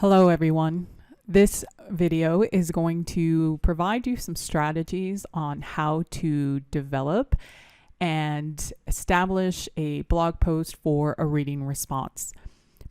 Hello everyone. This video is going to provide you some strategies on how to develop and establish a blog post for a reading response.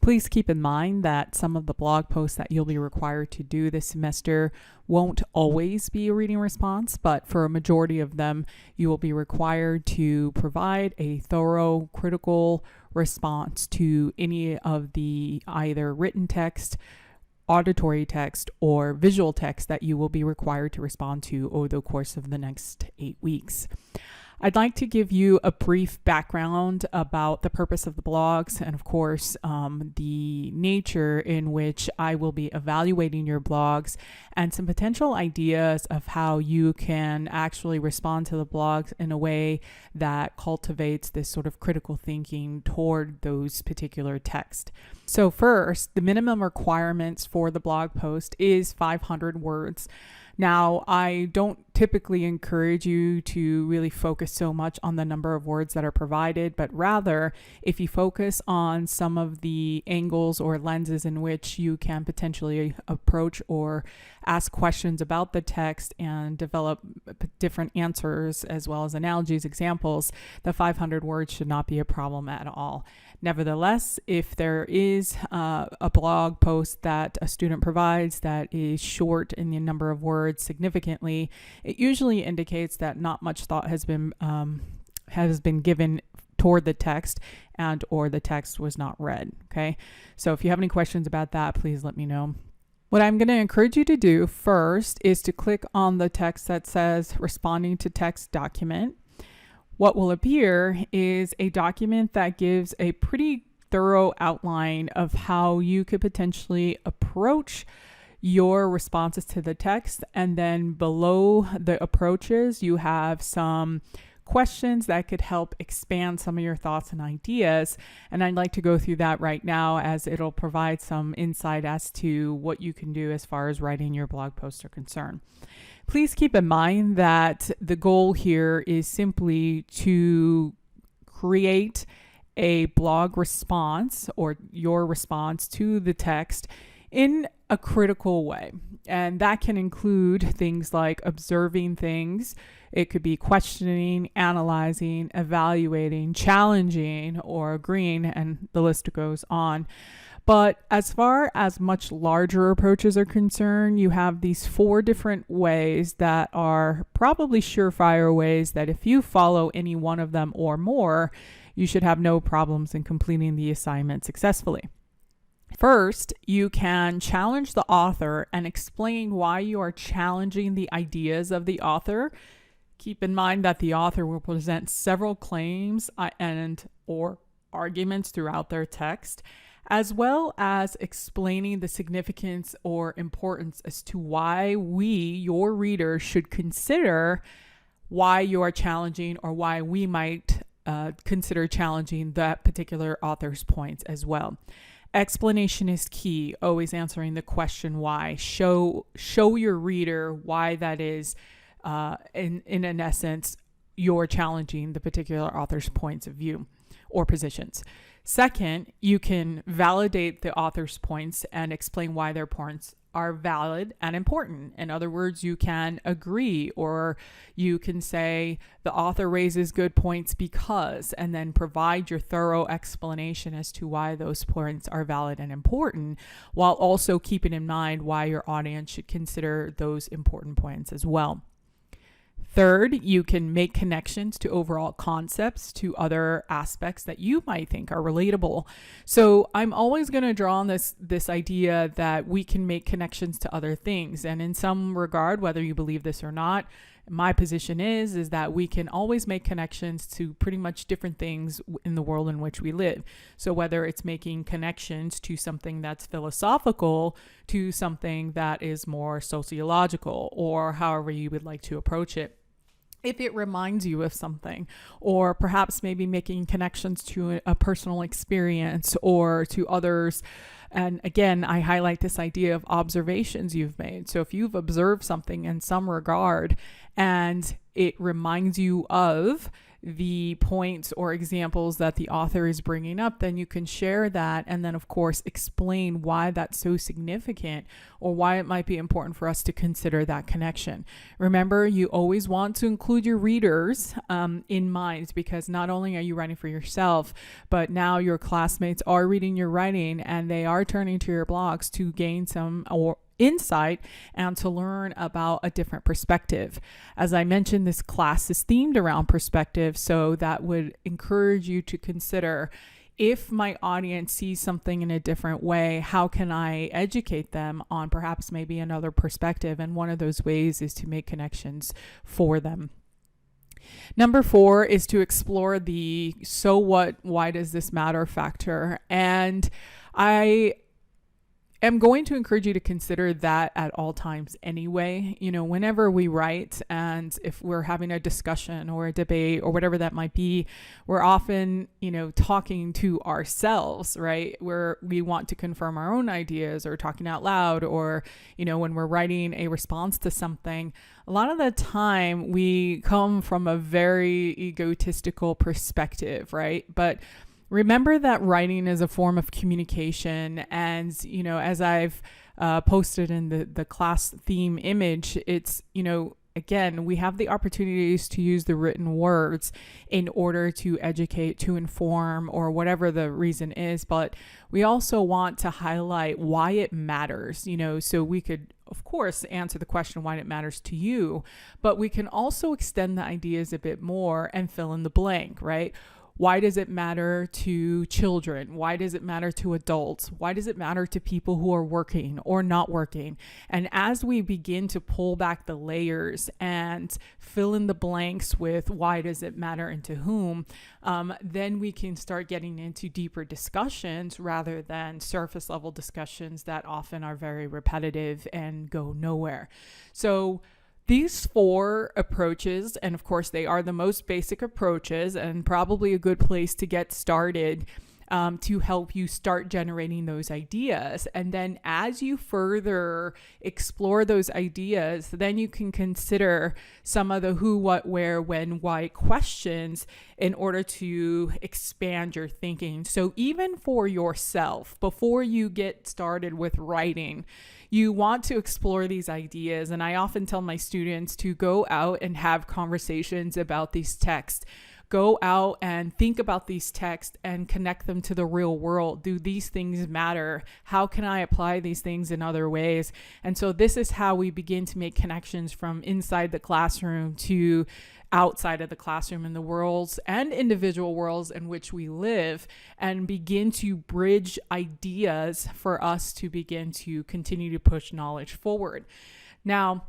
Please keep in mind that some of the blog posts that you'll be required to do this semester won't always be a reading response, but for a majority of them, you will be required to provide a thorough, critical response to any of the either written text, auditory text, or visual text that you will be required to respond to over the course of the next 8 weeks. I'd like to give you a brief background about the purpose of the blogs and, of course, the nature in which I will be evaluating your blogs and some potential ideas of how you can actually respond to the blogs in a way that cultivates this sort of critical thinking toward those particular texts. So first, the minimum requirements for the blog post is 500 words. Now, I don't typically encourage you to really focus so much on the number of words that are provided, but rather, if you focus on some of the angles or lenses in which you can potentially approach or ask questions about the text and develop different answers as well as analogies, examples, the 500 words should not be a problem at all. Nevertheless, if there is a blog post that a student provides that is short in the number of words significantly, it usually indicates that not much thought has been given toward the text and or the text was not read. Okay, so if you have any questions about that, please let me know. What I'm going to encourage you to do first is to click on the text that says responding to text document. What will appear is a document that gives a pretty thorough outline of how you could potentially approach your responses to the text. And then below the approaches, you have some questions that could help expand some of your thoughts and ideas. And I'd like to go through that right now as it'll provide some insight as to what you can do as far as writing your blog posts are concerned. Please keep in mind that the goal here is simply to create a blog response or your response to the text in a critical way. And that can include things like observing things. It could be questioning, analyzing, evaluating, challenging, or agreeing, and the list goes on. But as far as much larger approaches are concerned, you have these 4 different ways that are probably surefire ways that if you follow any one of them or more, you should have no problems in completing the assignment successfully. First, you can challenge the author and explain why you are challenging the ideas of the author. Keep in mind that the author will present several claims and or arguments throughout their text, as well as explaining the significance or importance as to why we, your reader, should consider why you are challenging or why we might consider challenging that particular author's points as well. Explanation is key, always answering the question why. Show your reader why that is, in an essence, you're challenging the particular author's points of view or positions. Second, you can validate the author's points and explain why their points are valid and important. In other words, you can agree, or you can say the author raises good points because, and then provide your thorough explanation as to why those points are valid and important, while also keeping in mind why your audience should consider those important points as well. Third, you can make connections to overall concepts, to other aspects that you might think are relatable. So I'm always going to draw on this idea that we can make connections to other things. And in some regard, whether you believe this or not, my position is that we can always make connections to pretty much different things in the world in which we live. So whether it's making connections to something that's philosophical, to something that is more sociological, or however you would like to approach it, if it reminds you of something, or perhaps maybe making connections to a personal experience or to others. And again, I highlight this idea of observations you've made. So if you've observed something in some regard and it reminds you of the points or examples that the author is bringing up, then you can share that and then, of course, explain why that's so significant or why it might be important for us to consider that connection. Remember, you always want to include your readers in mind, because not only are you writing for yourself, but now your classmates are reading your writing and they are turning to your blogs to gain some or insight and to learn about a different perspective. As I mentioned, this class is themed around perspective, so that would encourage you to consider, if my audience sees something in a different way, how can I educate them on perhaps maybe another perspective? And one of those ways is to make connections for them. Number 4 is to explore the so what, why does this matter factor. And I am going to encourage you to consider that at all times anyway. Whenever we write, and if we're having a discussion or a debate or whatever that might be, we're often, talking to ourselves, right? Where we want to confirm our own ideas or talking out loud, or, when we're writing a response to something, a lot of the time we come from a very egotistical perspective, right? But remember that writing is a form of communication. And, as I've posted in the class theme image, it's, again, we have the opportunities to use the written words in order to educate, to inform, or whatever the reason is. But we also want to highlight why it matters, so we could, of course, answer the question why it matters to you, but we can also extend the ideas a bit more and fill in the blank, right? Why does it matter to children? Why does it matter to adults? Why does it matter to people who are working or not working? And as we begin to pull back the layers and fill in the blanks with why does it matter and to whom, then we can start getting into deeper discussions rather than surface level discussions that often are very repetitive and go nowhere. So these 4 approaches, and of course they are the most basic approaches and probably a good place to get started to help you start generating those ideas. And then as you further explore those ideas, then you can consider some of the who, what, where, when, why questions in order to expand your thinking. So even for yourself, before you get started with writing, you want to explore these ideas. And I often tell my students to go out and have conversations about these texts. Go out and think about these texts and connect them to the real world. Do these things matter? How can I apply these things in other ways? And so this is how we begin to make connections from inside the classroom to outside of the classroom, in the worlds and individual worlds in which we live, and begin to bridge ideas for us to begin to continue to push knowledge forward. Now,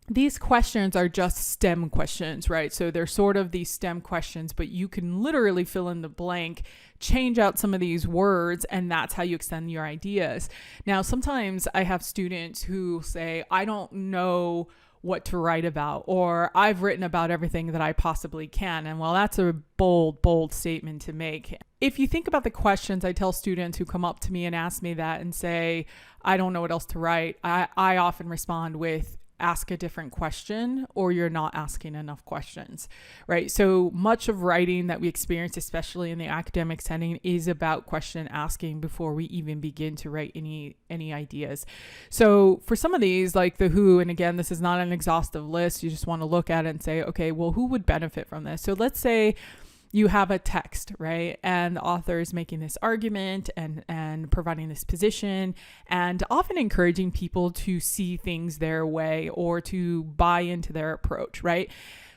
these questions are just STEM questions, right? So they're sort of these STEM questions, but you can literally fill in the blank, change out some of these words, and that's how you extend your ideas. Now, sometimes I have students who say, I don't know what to write about, or I've written about everything that I possibly can. And well, that's a bold statement to make. If you think about the questions, I tell students who come up to me and ask me that and say, I don't know what else to write, I often respond with, ask a different question, or you're not asking enough questions, right? So much of writing that we experience, especially in the academic setting, is about question asking before we even begin to write any ideas. So for some of these, like the who, and again, this is not an exhaustive list, you just want to look at it and say, okay, well, who would benefit from this? So let's say you have a text, right? And the author is making this argument and providing this position, and often encouraging people to see things their way or to buy into their approach, right?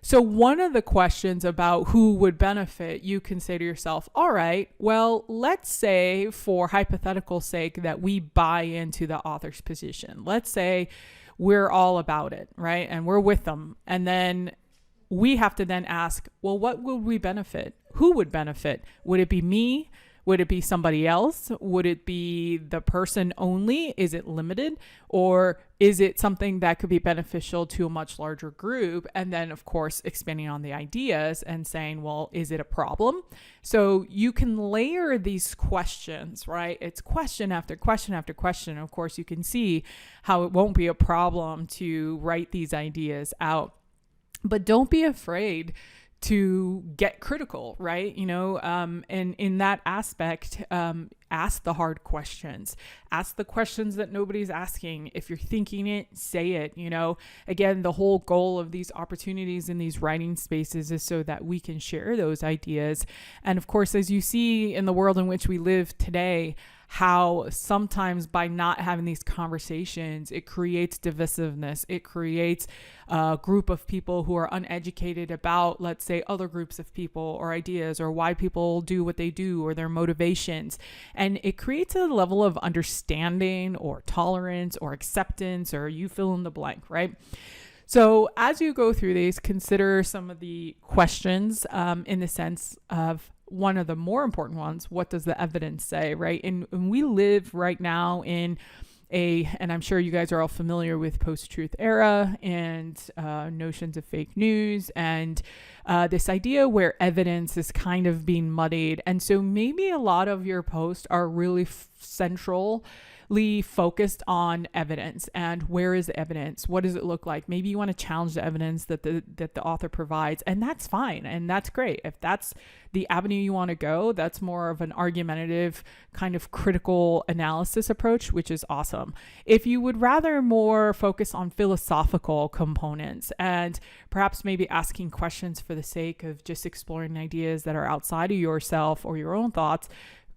So one of the questions about who would benefit, you can say to yourself, all right, well, let's say for hypothetical sake that we buy into the author's position. Let's say we're all about it, right? And we're with them. And then we have to then ask, well, what would we benefit? Who would benefit? Would it be me? Would it be somebody else? Would it be the person only? Is it limited? Or is it something that could be beneficial to a much larger group? And then, of course, expanding on the ideas and saying, well, is it a problem? So you can layer these questions, right? It's question after question after question. Of course, you can see how it won't be a problem to write these ideas out. But don't be afraid to get critical, right? And in that aspect, ask the hard questions. Ask the questions that nobody's asking. If you're thinking it, say it. Again, the whole goal of these opportunities in these writing spaces is so that we can share those ideas. And of course, as you see in the world in which we live today, how sometimes by not having these conversations, it creates divisiveness. It creates a group of people who are uneducated about, let's say, other groups of people or ideas or why people do what they do or their motivations. And it creates a level of understanding or tolerance or acceptance, or you fill in the blank, right? So as you go through these, consider some of the questions in the sense of one of the more important ones. What does the evidence say, right? And we live right now in and I'm sure you guys are all familiar with post-truth era and notions of fake news and this idea where evidence is kind of being muddied. And so maybe a lot of your posts are really centrally focused on evidence and where is the evidence? What does it look like? Maybe you want to challenge the evidence that the author provides, and that's fine. And that's great. If that's the avenue you want to go, that's more of an argumentative kind of critical analysis approach, which is awesome. If you would rather more focus on philosophical components and perhaps maybe asking questions for the sake of just exploring ideas that are outside of yourself or your own thoughts,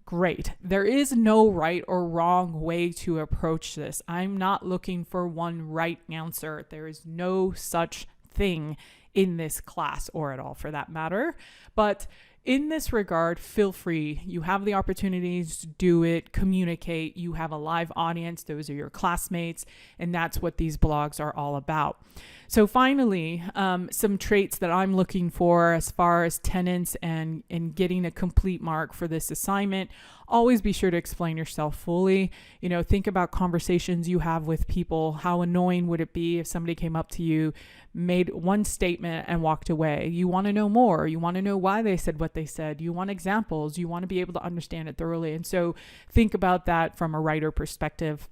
great. There is no right or wrong way to approach this. I'm not looking for one right answer. There is no such thing in this class, or at all for that matter. But in this regard, feel free. You have the opportunities to do it, communicate. You have a live audience. Those are your classmates. And that's what these blogs are all about. So finally, some traits that I'm looking for as far as tenets and getting a complete mark for this assignment. Always be sure to explain yourself fully. Think about conversations you have with people. How annoying would it be if somebody came up to you, made one statement and walked away? You want to know more. You want to know why they said what they said. You want examples. You want to be able to understand it thoroughly. And so think about that from a writer perspective.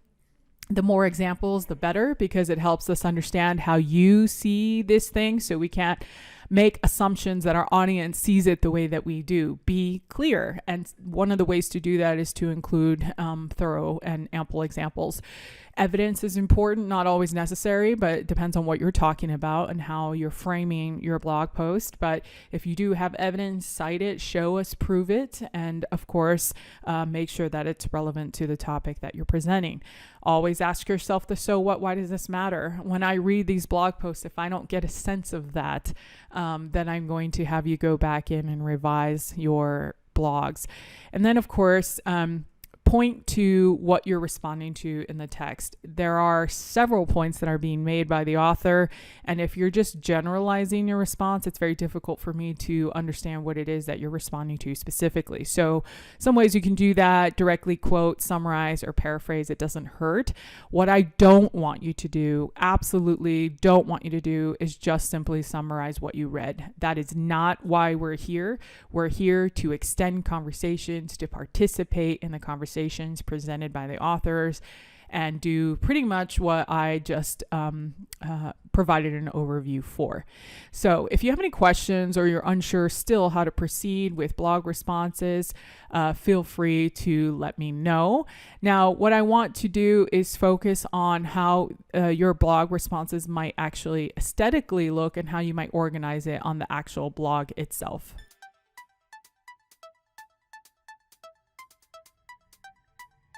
The more examples, the better, because it helps us understand how you see this thing. So we can't make assumptions that our audience sees it the way that we do. Be clear. And one of the ways to do that is to include thorough and ample examples. Evidence is important, not always necessary, but it depends on what you're talking about and how you're framing your blog post. But if you do have evidence, cite it, show us, prove it, and of course, make sure that it's relevant to the topic that you're presenting. Always ask yourself the so what, why does this matter? When I read these blog posts, if I don't get a sense of that, then I'm going to have you go back in and revise your blogs. And then, of course, point to what you're responding to in the text. There are several points that are being made by the author, and if you're just generalizing your response, it's very difficult for me to understand what it is that you're responding to specifically. So some ways you can do that: directly quote, summarize, or paraphrase. It doesn't hurt. What I don't want you to do, absolutely don't want you to do, is just simply summarize what you read. That is not why we're here. We're here to extend conversations, to participate in the conversations presented by the authors, and do pretty much what I just provided an overview for. So if you have any questions or you're unsure still how to proceed with blog responses, feel free to let me know. Now, what I want to do is focus on how your blog responses might actually aesthetically look and how you might organize it on the actual blog itself.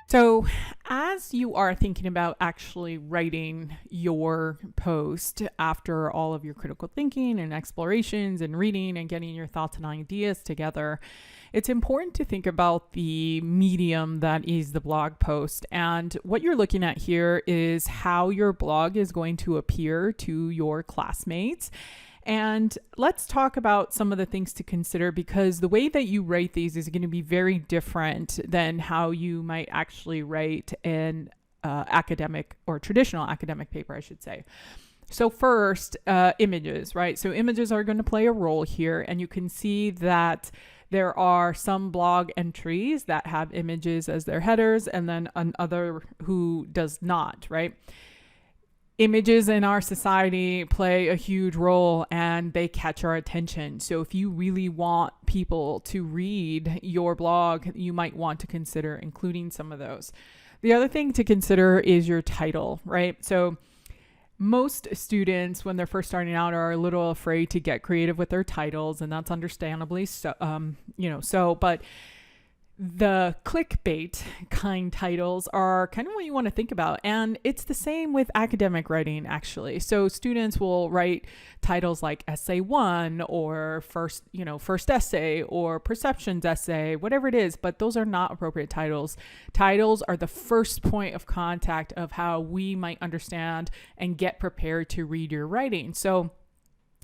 So as you are thinking about actually writing your post after all of your critical thinking and explorations and reading and getting your thoughts and ideas together, it's important to think about the medium that is the blog post. And what you're looking at here is how your blog is going to appear to your classmates. And let's talk about some of the things to consider, because the way that you write these is going to be very different than how you might actually write an academic or traditional academic paper, I should say. So first, images, right? So images are going to play a role here, and you can see that there are some blog entries that have images as their headers, and then another who does not, right? Images in our society play a huge role and they catch our attention. So if you really want people to read your blog, you might want to consider including some of those. The other thing to consider is your title, right? So most students, when they're first starting out, are a little afraid to get creative with their titles, and that's understandably so, but the clickbait kind titles are kind of what you want to think about. And it's the same with academic writing, actually. So students will write titles like essay 1 or first essay or perceptions essay, whatever it is, but those are not appropriate titles. Titles are the first point of contact of how we might understand and get prepared to read your writing. So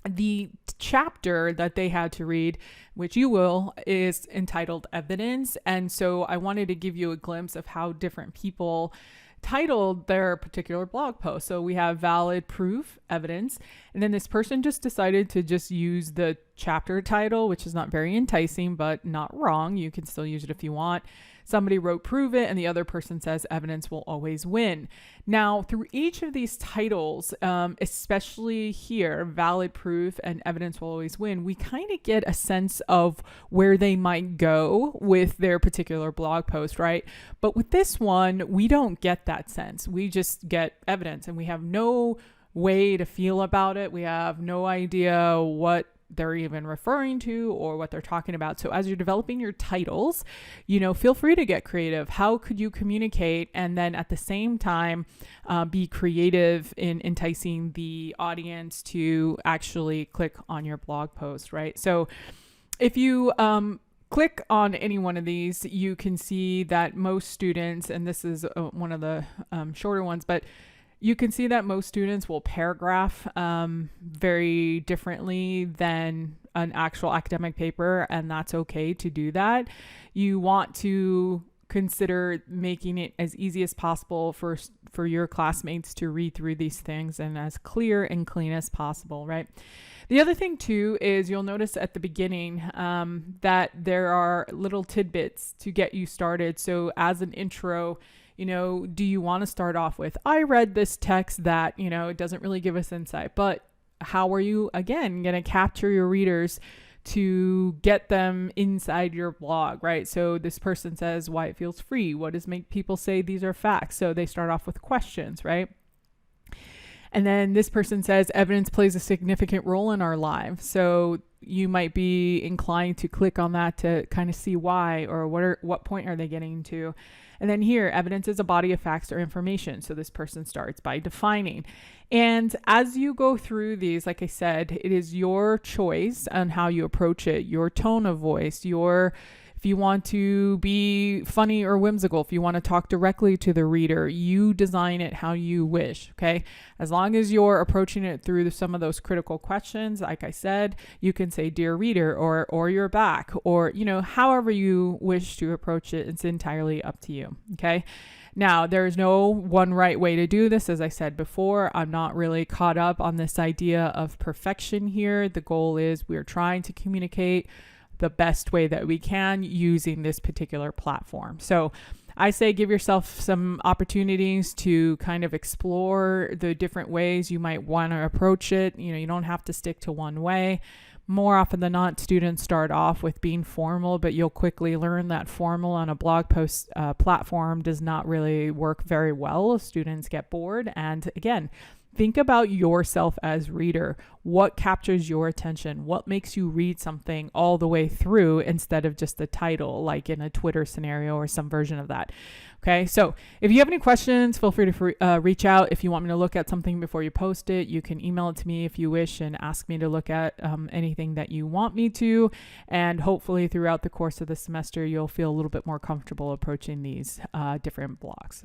the chapter that they had to read, which you will, is entitled Evidence. And so I wanted to give you a glimpse of how different people titled their particular blog post. So we have Valid Proof, Evidence. And then this person just decided to just use the chapter title, which is not very enticing, but not wrong. You can still use it if you want. Somebody wrote Prove It, and the other person says Evidence Will Always Win. Now, through each of these titles, especially here, Valid Proof and Evidence Will Always Win, we kind of get a sense of where they might go with their particular blog post, right? But with this one, we don't get that sense. We just get evidence, and we have no way to feel about it. We have no idea what they're even referring to or what they're talking about. So as you're developing your titles, feel free to get creative. How could you communicate and then at the same time be creative in enticing the audience to actually click on your blog post, right? So if you click on any one of these, you can see that most students, and this is one of the shorter ones, but you can see that most students will paragraph very differently than an actual academic paper, and that's okay to do that. You want to consider making it as easy as possible for your classmates to read through these things and as clear and clean as possible, right? The other thing too is you'll notice at the beginning that there are little tidbits to get you started. So as an intro, do you want to start off with, I read this text that, it doesn't really give us insight, but how are you, again, going to capture your readers to get them inside your blog, right? So this person says why it feels free. What does make people say these are facts? So they start off with questions, right? And then this person says evidence plays a significant role in our lives. So you might be inclined to click on that to kind of see why, or what point are they getting to? And then here, evidence is a body of facts or information. So this person starts by defining. And as you go through these, like I said, it is your choice on how you approach it, your tone of voice, if you want to be funny or whimsical, if you want to talk directly to the reader, you design it how you wish, okay? As long as you're approaching it through some of those critical questions, like I said, you can say, dear reader, or you're back, or, however you wish to approach it, it's entirely up to you, okay? Now, there's no one right way to do this. As I said before, I'm not really caught up on this idea of perfection here. The goal is we're trying to communicate the best way that we can using this particular platform. So I say give yourself some opportunities to kind of explore the different ways you might want to approach it. You don't have to stick to one way. More often than not, students start off with being formal, but you'll quickly learn that formal on a blog post platform does not really work very well. Students get bored. And again, think about yourself as reader. What captures your attention? What makes you read something all the way through instead of just the title, like in a Twitter scenario or some version of that? Okay, so if you have any questions, feel free to reach out. If you want me to look at something before you post it, you can email it to me if you wish and ask me to look at anything that you want me to. And hopefully throughout the course of the semester, you'll feel a little bit more comfortable approaching these different blogs.